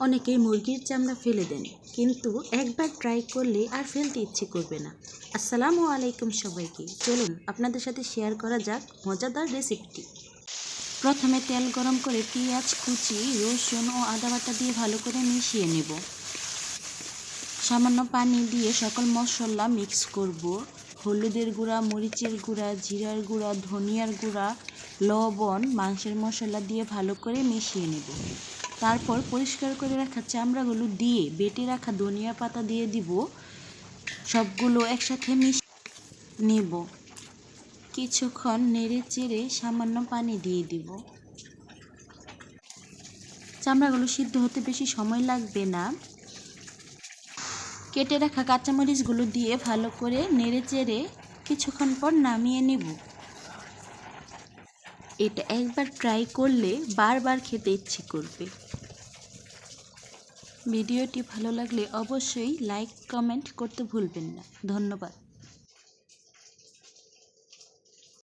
অনেকেই মুরগির চামড়া ফেলে দেন, কিন্তু একবার ট্রাই করলে আর ফেলতে ইচ্ছে করবে না। আসসালামু আলাইকুম সবাইকে, চলুন আপনাদের সাথে শেয়ার করা যাক মজাদার রেসিপিটি। প্রথমে তেল গরম করে পেঁয়াজ কুচি, রসুন ও আদা বাটা দিয়ে ভালো করে মিশিয়ে নেব। সামান্য পানি দিয়ে সকল মশলা মিক্স করব। হলুদের গুঁড়া, মরিচের গুঁড়া, জিরার গুঁড়া, ধনিয়ার গুঁড়া, লবণ, মাংসের মশলা দিয়ে ভালো করে মিশিয়ে নেব। তারপর পরিষ্কার করে রাখা চামড়াগুলো দিয়ে বেটে রাখা ধনিয়া পাতা দিয়ে দিব। সবগুলো একসাথে মিশিয়ে নেব। কিছুক্ষণ নেড়ে চেড়ে সামান্য পানি দিয়ে দিব। চামড়াগুলো সিদ্ধ হতে বেশি সময় লাগবে না। কেটে রাখা কাঁচামরিচগুলো দিয়ে ভালো করে নেড়ে চেড়ে কিছুক্ষণ পর নামিয়ে নেব। এটা একবার ট্রাই করলে বারবার খেতে ইচ্ছে করবে। ভিডিওটি ভালো লাগলে অবশ্যই লাইক কমেন্ট করতে ভুলবেন না। ধন্যবাদ।